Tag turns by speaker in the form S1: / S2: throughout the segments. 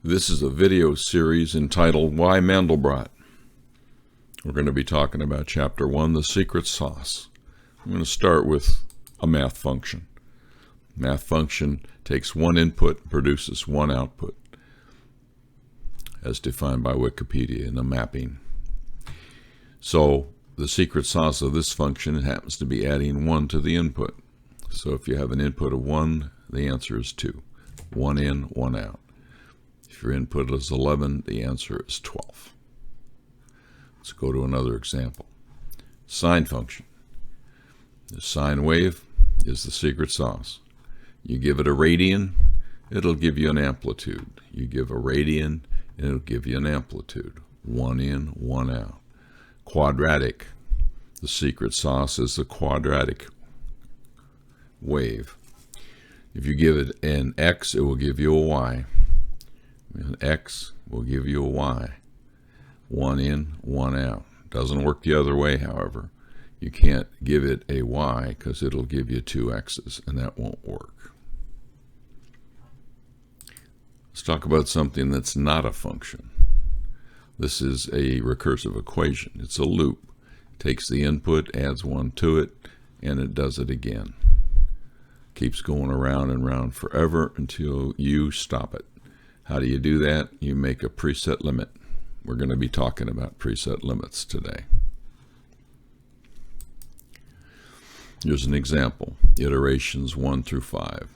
S1: This is a video series entitled Why Mandelbrot? We're going to be talking about Chapter 1, The Secret Sauce. I'm going to start with a math function. Math function takes one input and produces one output, as defined by Wikipedia in a mapping. So the secret sauce of this function happens to be adding 1 to the input. So if you have an input of 1, the answer is 2. 1 in, 1 out. If your input is 11, the answer is 12. Let's go to another example. Sine function. The sine wave is the secret sauce. You give it a radian, it'll give you an amplitude. You give a radian, and it'll give you an amplitude. 1 in, 1 out. Quadratic. The secret sauce is the quadratic wave. If you give it an x, it will give you a y. An x will give you a y. 1 in, 1 out. Doesn't work the other way, however. You can't give it a y because it'll give you 2 x's, and that won't work. Let's talk about something that's not a function. This is a recursive equation. It's a loop. It takes the input, adds 1 to it, and it does it again. Keeps going around and around forever until you stop it. How do you do that? You make a preset limit. We're going to be talking about preset limits today. Here's an example. Iterations 1 through 5.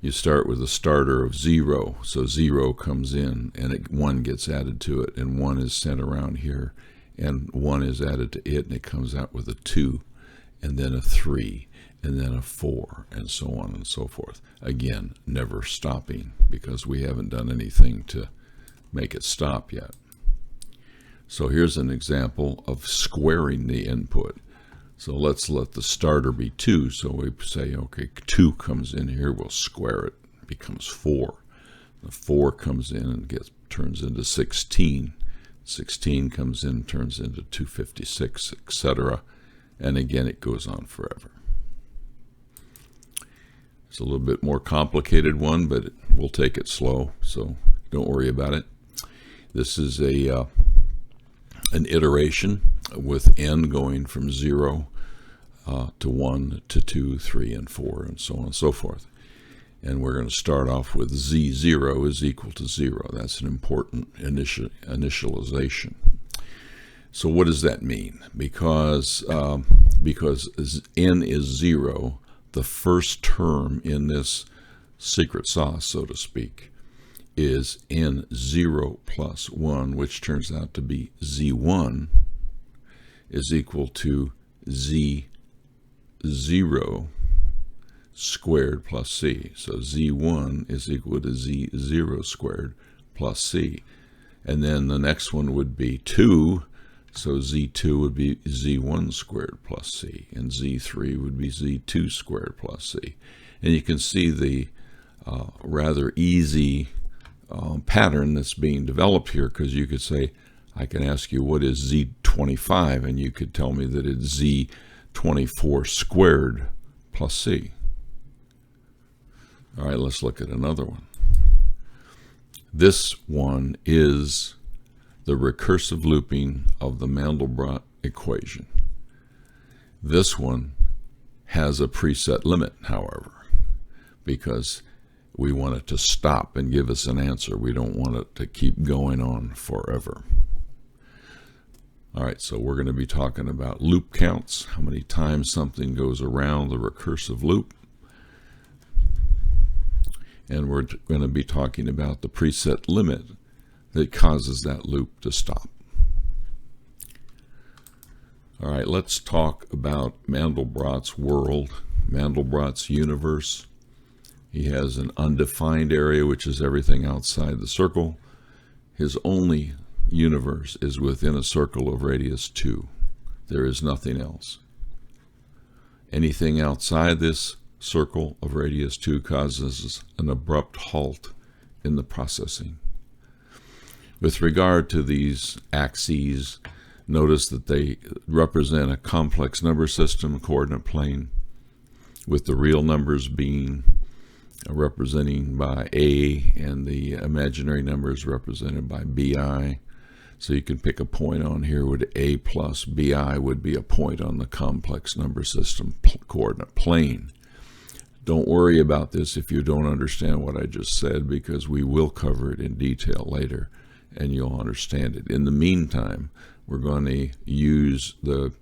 S1: You start with a starter of 0. So 0 comes in and 1 gets added to it, and 1 is sent around here, and 1 is added to it, and it comes out with a 2, and then a 3, and then a 4, and so on and so forth. Again, never stopping, because we haven't done anything to make it stop yet. So here's an example of squaring the input. So let's let the starter be 2. So we say, okay, 2 comes in here, we'll square it. It becomes 4. The 4 comes in and turns into 16. 16 comes in, turns into 256, etc. And again, it goes on forever. It's a little bit more complicated one, but we'll take it slow, so don't worry about it. This is an iteration with n going from 0 to 1 to 2, 3, and 4, and so on and so forth. And we're going to start off with z0 is equal to 0. That's an important initialization. So what does that mean? Because n is 0, the first term in this secret sauce, so to speak, is n0 plus 1, which turns out to be z1, is equal to z0 squared plus c. So z1 is equal to z0 squared plus c. And then the next one would be 2, so z2 would be z1 squared plus c, and z3 would be z2 squared plus c. And you can see the rather easy pattern that's being developed here, because you could say, I can ask you, what is z25? And you could tell me that it's z24 squared plus c. All right, let's look at another one. This one is the recursive looping of the Mandelbrot equation. This one has a preset limit, however, because we want it to stop and give us an answer. We don't want it to keep going on forever. All right, so we're going to be talking about loop counts, how many times something goes around the recursive loop. And we're going to be talking about the preset limit that causes that loop to stop. All right, let's talk about Mandelbrot's world, Mandelbrot's universe. He has an undefined area, which is everything outside the circle. His only universe is within a circle of radius 2. There is nothing else. Anything outside this circle of radius 2 causes an abrupt halt in the processing. With regard to these axes, notice that they represent a complex number system, coordinate plane, with the real numbers being representing by A, and the imaginary number is represented by BI. So you can pick a point on here with A plus BI would be a point on the complex number system coordinate plane. Don't worry about this if you don't understand what I just said, because we will cover it in detail later and you'll understand it. In the meantime, we're going to use the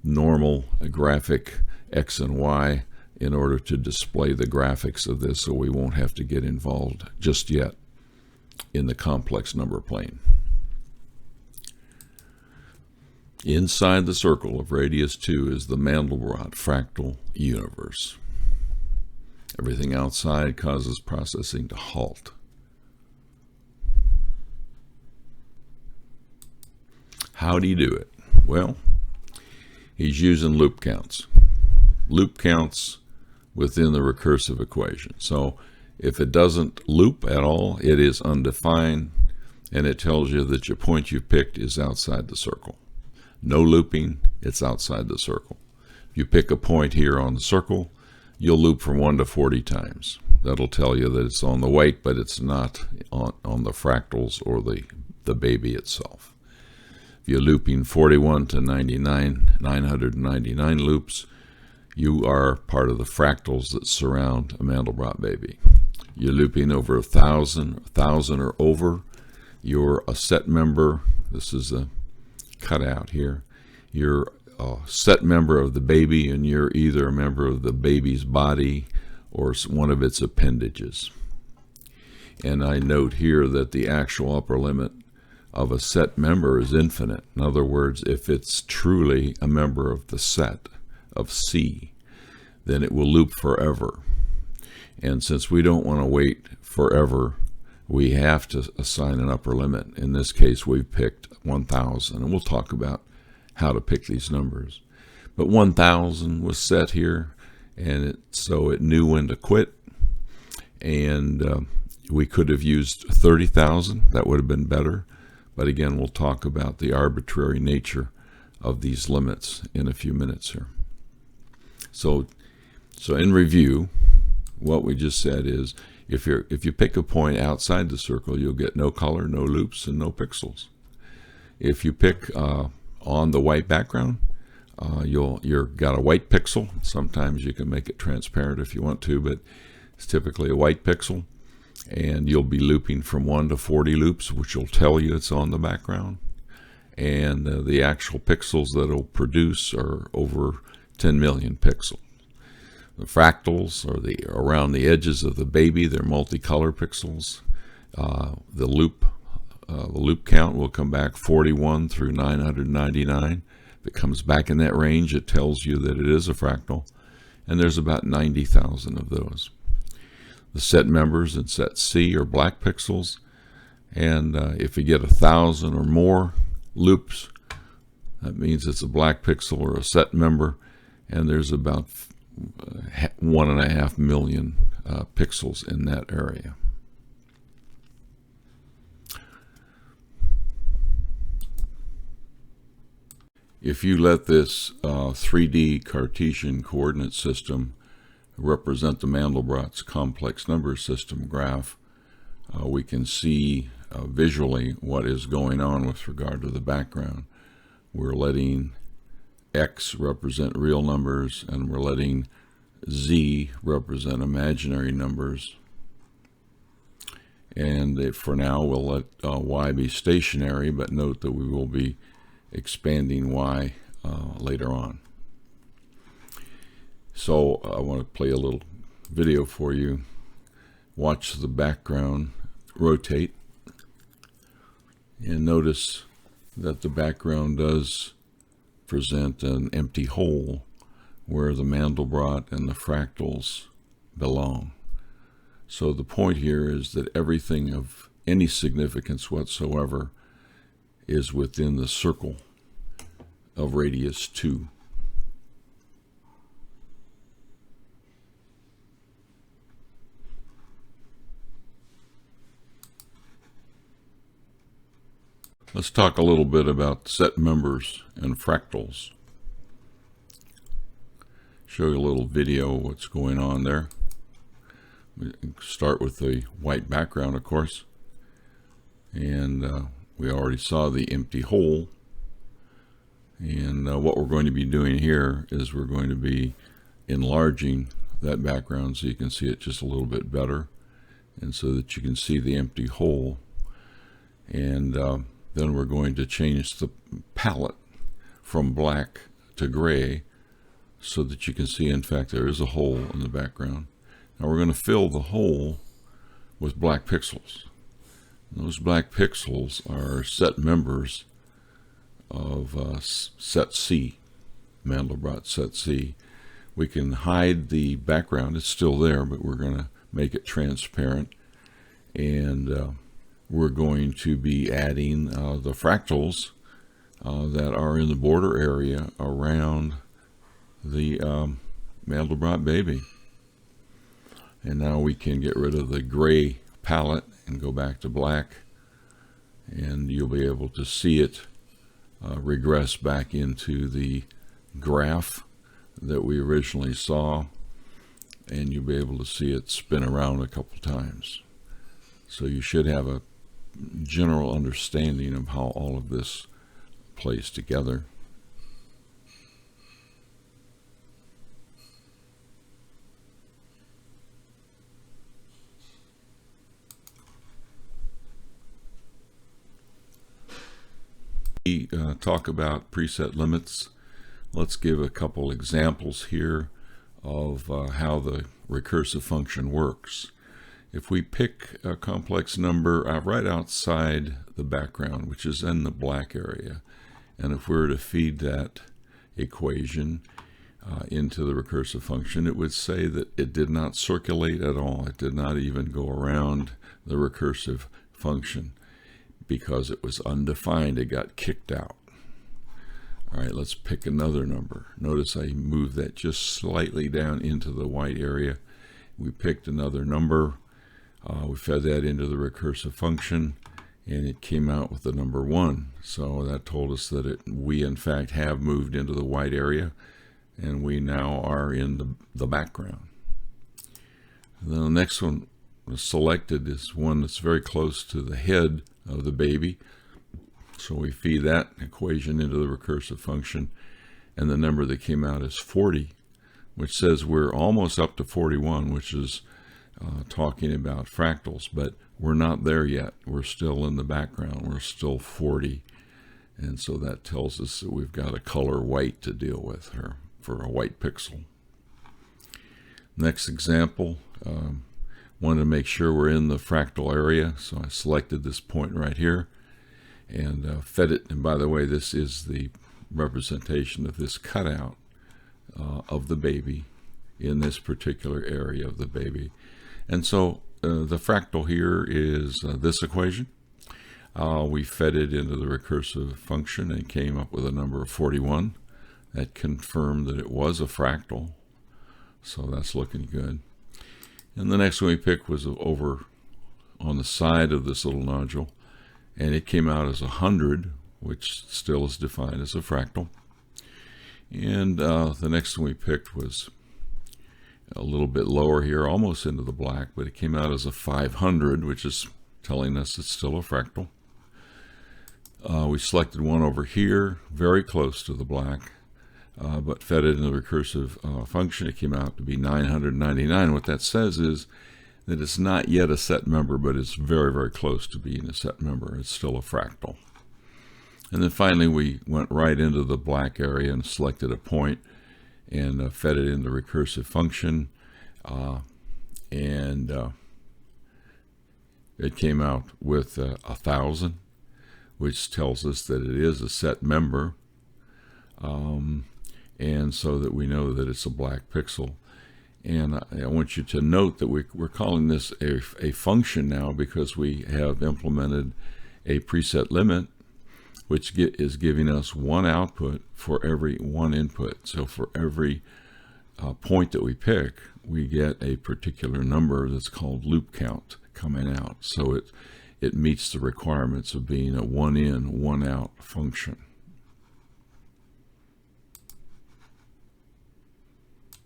S1: normal graphic X and Y in order to display the graphics of this, so we won't have to get involved just yet in the complex number plane. Inside the circle of radius 2 is the Mandelbrot fractal universe. Everything outside causes processing to halt. How'd he do it? Well, he's using loop counts. Loop counts within the recursive equation. So if it doesn't loop at all, it is undefined, and it tells you that your point you picked is outside the circle. No looping, it's outside the circle. If you pick a point here on the circle, you'll loop from 1 to 40 times. That'll tell you that it's on the white, but it's not on the fractals or the baby itself. If you're looping 41 to 999 loops, you are part of the fractals that surround a Mandelbrot baby. You're looping over 1,000 or over, you're a set member. This is a cutout here. You're a set member of the baby, and you're either a member of the baby's body or one of its appendages. And I note here that the actual upper limit of a set member is infinite. In other words, if it's truly a member of the set of C, then it will loop forever. And since we don't want to wait forever, we have to assign an upper limit. In this case, we've picked 1,000, and we'll talk about how to pick these numbers. But 1,000 was set here, and so it knew when to quit. And we could have used 30,000. That would have been better. But again, we'll talk about the arbitrary nature of these limits in a few minutes here. So in review, what we just said is, if you pick a point outside the circle, you'll get no color, no loops, and no pixels. If you pick on the white background, you're got a white pixel. Sometimes you can make it transparent if you want to, but it's typically a white pixel. And you'll be looping from 1 to 40 loops, which will tell you it's on the background. And the actual pixels that it'll produce are over 10 million pixels. The fractals are around the edges of the baby. They're multicolor pixels. The loop count will come back 41 through 999. If it comes back in that range, it tells you that it is a fractal. And there's about 90,000 of those. The set members in set C are black pixels, and if you get 1,000 or more loops, that means it's a black pixel or a set member, and there's about 1.5 million pixels in that area. If you let this 3D Cartesian coordinate system represent the Mandelbrot's complex number system graph, we can see visually what is going on with regard to the background. We're letting X represent real numbers, and we're letting Z represent imaginary numbers. And for now, we'll let Y be stationary, but note that we will be expanding Y later on. So I want to play a little video for you. Watch the background rotate, and notice that the background does present an empty hole where the Mandelbrot and the fractals belong. So the point here is that everything of any significance whatsoever is within the circle of radius 2. Let's talk a little bit about set members and fractals. Show you a little video of what's going on there. We start with the white background, of course, and we already saw the empty hole. And what we're going to be doing here is we're going to be enlarging that background so you can see it just a little bit better, and so that you can see the empty hole. And then we're going to change the palette from black to gray so that you can see, in fact, there is a hole in the background. Now we're going to fill the hole with black pixels. And those black pixels are set members of set C, Mandelbrot set C. We can hide the background, it's still there, but we're going to make it transparent, and we're going to be adding the fractals that are in the border area around the Mandelbrot baby. And now we can get rid of the gray palette and go back to black, and you'll be able to see it regress back into the graph that we originally saw, and you'll be able to see it spin around a couple times. So you should have a general understanding of how all of this plays together. We talk about preset limits. Let's give a couple examples here of how the recursive function works. If we pick a complex number right outside the background, which is in the black area, and if we were to feed that equation into the recursive function, it would say that it did not circulate at all. It did not even go around the recursive function because it was undefined. It got kicked out. All right, let's pick another number. Notice I moved that just slightly down into the white area. We picked another number. We fed that into the recursive function, and it came out with the number 1. So that told us that we in fact have moved into the white area, and we now are in the background. And then the next one selected is one that's very close to the head of the baby. So we feed that equation into the recursive function, and the number that came out is 40, which says we're almost up to 41, which is talking about fractals, but we're not there yet. We're still in the background. We're still 40, and so that tells us that we've got a color white to deal with here for a white pixel. Next example, wanted to make sure we're in the fractal area, so I selected this point right here and fed it. And by the way, this is the representation of this cutout of the baby in this particular area of the baby. And so the fractal here is this equation. We fed it into the recursive function and came up with a number of 41. That confirmed that it was a fractal, so that's looking good. And the next one we picked was over on the side of this little nodule, and it came out as 100, which still is defined as a fractal. And the next one we picked was a little bit lower here, almost into the black, but it came out as a 500, which is telling us it's still a fractal. We selected one over here, very close to the black, but fed it in the recursive function. It came out to be 999. What that says is that it's not yet a set member, but it's very, very close to being a set member. It's still a fractal. And then finally, we went right into the black area and selected a point and fed it in the recursive function. And it came out with 1,000, which tells us that it is a set member. And so that we know that it's a black pixel. And I want you to note that we're calling this a function now because we have implemented a preset limit, which is giving us one output for every one input. So for every point that we pick, we get a particular number that's called loop count coming out. So it meets the requirements of being a one in, one out function.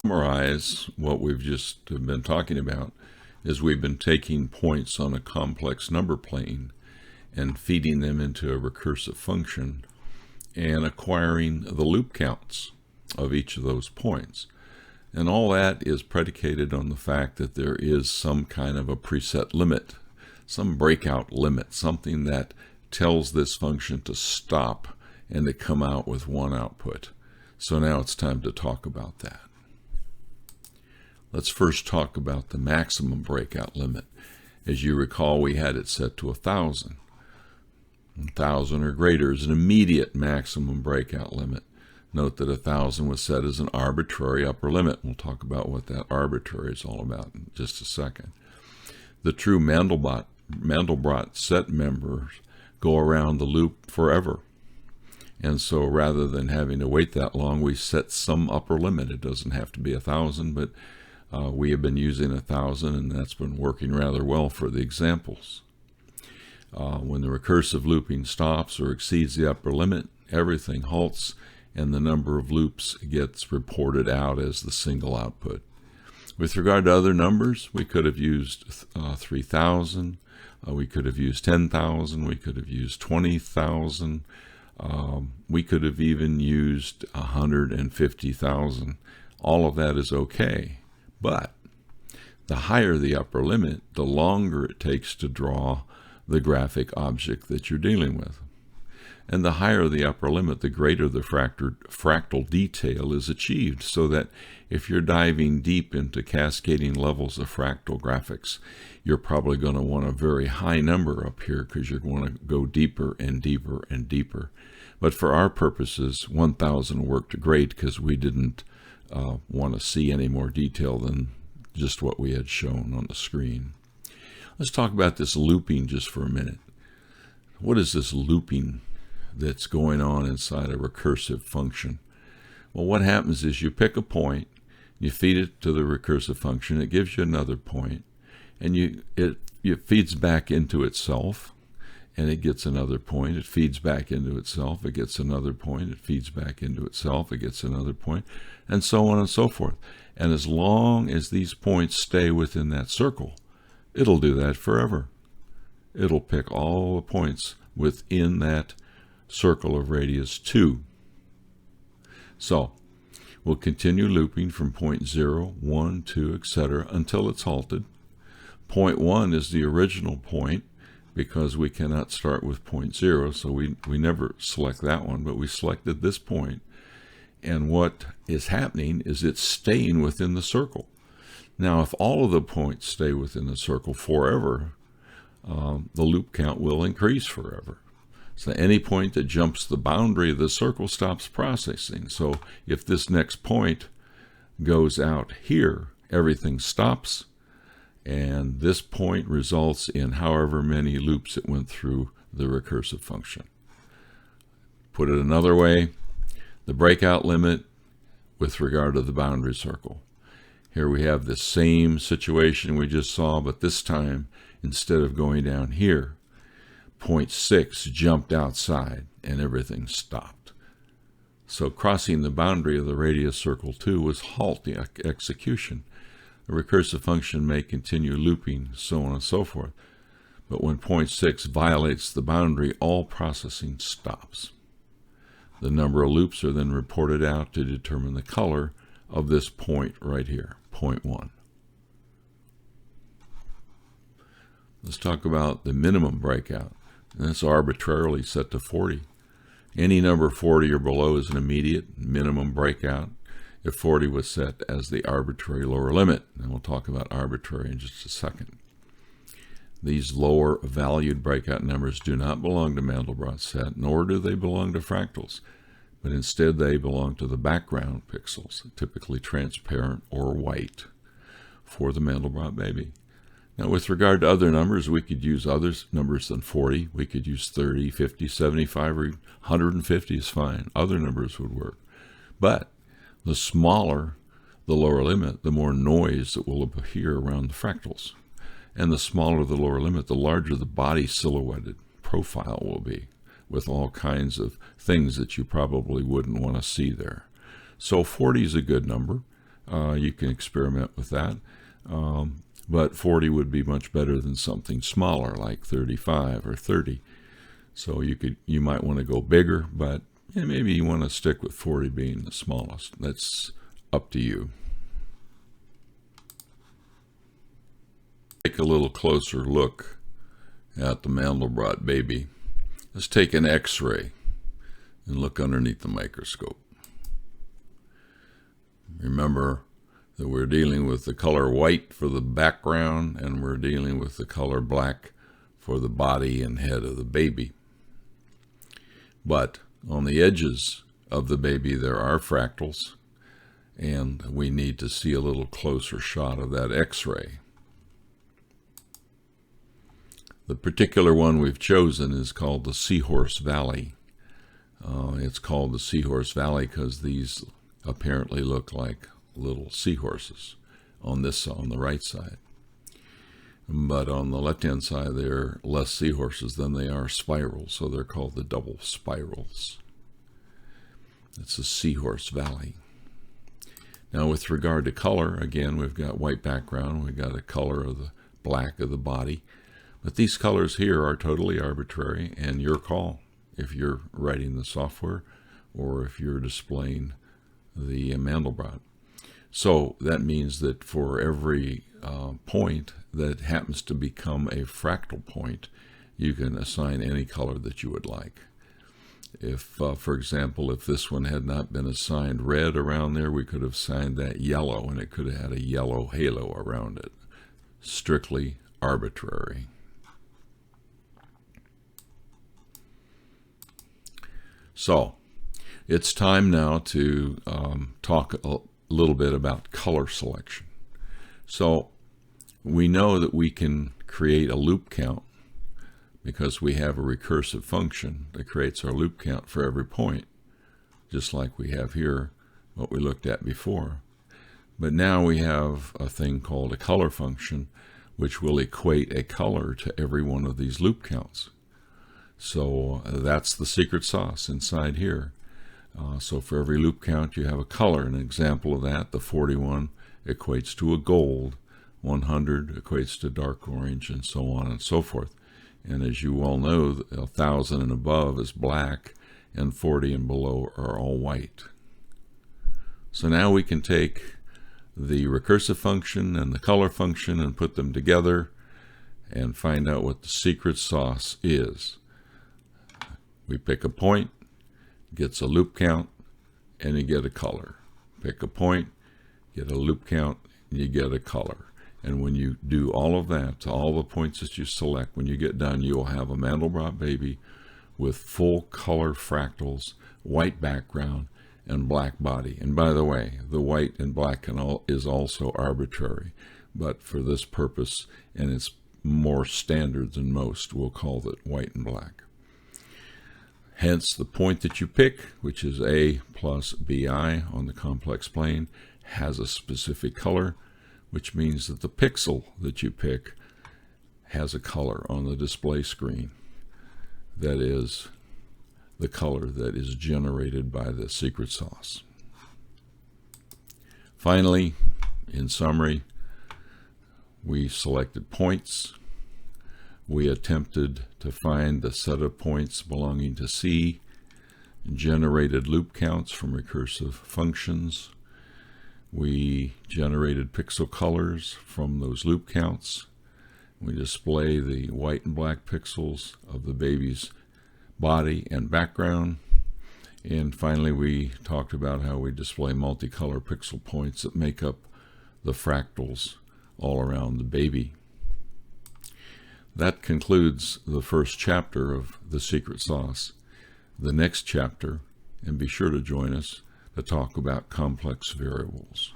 S1: Summarize what we've just been talking about is we've been taking points on a complex number plane and feeding them into a recursive function and acquiring the loop counts of each of those points. And all that is predicated on the fact that there is some kind of a preset limit, some breakout limit, something that tells this function to stop and to come out with one output. So now it's time to talk about that. Let's first talk about the maximum breakout limit. As you recall, we had it set to 1,000. 1,000 or greater is an immediate maximum breakout limit. Note that 1,000 was set as an arbitrary upper limit. We'll talk about what that arbitrary is all about in just a second. The true Mandelbrot set members go around the loop forever. And so rather than having to wait that long, we set some upper limit. It doesn't have to be 1,000, but we have been using 1,000, and that's been working rather well for the examples. When the recursive looping stops or exceeds the upper limit, everything halts, and the number of loops gets reported out as the single output. With regard to other numbers, we could have used 3,000, we could have used 10,000, we could have used 20,000, we could have even used 150,000. All of that is okay, but the higher the upper limit, the longer it takes to draw the graphic object that you're dealing with. And the higher the upper limit, the greater the fractal detail is achieved, so that if you're diving deep into cascading levels of fractal graphics, you're probably going to want a very high number up here because you're going to go deeper and deeper and deeper. But for our purposes, 1,000 worked great because we didn't want to see any more detail than just what we had shown on the screen. Let's talk about this looping just for a minute. What is this looping that's going on inside a recursive function? Well, what happens is you pick a point, you feed it to the recursive function, it gives you another point, and it feeds back into itself, and it gets another point. It feeds back into itself, it gets another point, it feeds back into itself, it gets another point, and so on and so forth. And as long as these points stay within that circle, it'll do that forever. It'll pick all the points within that circle of radius 2. So we'll continue looping from point 0, 1, 2, etc. until it's halted. Point 1 is the original point because we cannot start with point 0, so we never select that one, but we selected this point. And what is happening is it's staying within the circle. Now, if all of the points stay within the circle forever, the loop count will increase forever. So any point that jumps the boundary of the circle stops processing. So if this next point goes out here, everything stops, and this point results in however many loops it went through the recursive function. Put it another way, the breakout limit with regard to the boundary circle. Here we have the same situation we just saw, but this time, instead of going down here, point 6 jumped outside and everything stopped. So crossing the boundary of the radius circle 2 was halt the execution. The recursive function may continue looping, so on and so forth. But when point 6 violates the boundary, all processing stops. The number of loops are then reported out to determine the color of this point right here, point 1. Let's talk about the minimum breakout. And that's arbitrarily set to 40. Any number 40 or below is an immediate minimum breakout if 40 was set as the arbitrary lower limit. And we'll talk about arbitrary in just a second. These lower valued breakout numbers do not belong to Mandelbrot set, nor do they belong to fractals, but instead they belong to the background pixels, typically transparent or white, for the Mandelbrot baby. Now, with regard to other numbers, we could use other numbers than 40. We could use 30, 50, 75, or 150 is fine. Other numbers would work. But the smaller the lower limit, the more noise that will appear around the fractals. And the smaller the lower limit, the larger the body silhouetted profile will be, with all kinds of things that you probably wouldn't want to see there. So 40 is a good number. You can experiment with that. but 40 would be much better than something smaller like 35 or 30. So you might want to go bigger, but maybe you want to stick with 40 being the smallest. That's up to you. Take a little closer look at the Mandelbrot baby. Let's take an X-ray and look underneath the microscope. Remember that we're dealing with the color white for the background, and we're dealing with the color black for the body and head of the baby. But on the edges of the baby there are fractals, and we need to see a little closer shot of that X-ray. The particular one we've chosen is called the Seahorse Valley. It's called the Seahorse Valley because these apparently look like little seahorses on the right side. But on the left-hand side, they're less seahorses than they are spirals, so they're called the double spirals. It's the Seahorse Valley. Now, with regard to color, again, we've got white background, we've got a color of the black of the body, but these colors here are totally arbitrary, and your call if you're writing the software or if you're displaying the Mandelbrot. So that means that for every point that happens to become a fractal point, you can assign any color that you would like. If, for example, if this one had not been assigned red around there, we could have assigned that yellow, and it could have had a yellow halo around it. Strictly arbitrary. So, it's time now to talk a little bit about color selection. So, we know that we can create a loop count because we have a recursive function that creates our loop count for every point, just like we have here, what we looked at before. But now we have a thing called a color function, which will equate a color to every one of these loop counts. So that's the secret sauce inside here. So for every loop count, you have a color. An example of that, the 41 equates to a gold, 100 equates to dark orange, and so on and so forth. And as you all know, 1,000 and above is black, and 40 and below are all white. So now we can take the recursive function and the color function and put them together and find out what the secret sauce is. We pick a point, gets a loop count, and you get a color. Pick a point, get a loop count, and you get a color. And when you do all of that to all the points that you select, when you get done, you will have a Mandelbrot baby with full color fractals, white background, and black body. And by the way, the white and black is also arbitrary, but for this purpose, and it's more standard than most, we'll call it white and black. Hence, the point that you pick, which is A plus BI on the complex plane, has a specific color, which means that the pixel that you pick has a color on the display screen. That is the color that is generated by the secret sauce. Finally, in summary, we selected points. We attempted to find the set of points belonging to C, generated loop counts from recursive functions. We generated pixel colors from those loop counts. We display the white and black pixels of the baby's body and background. And finally, we talked about how we display multicolor pixel points that make up the fractals all around the baby. That concludes the first chapter of The Secret Sauce. The next chapter, and be sure to join us, to talk about complex variables.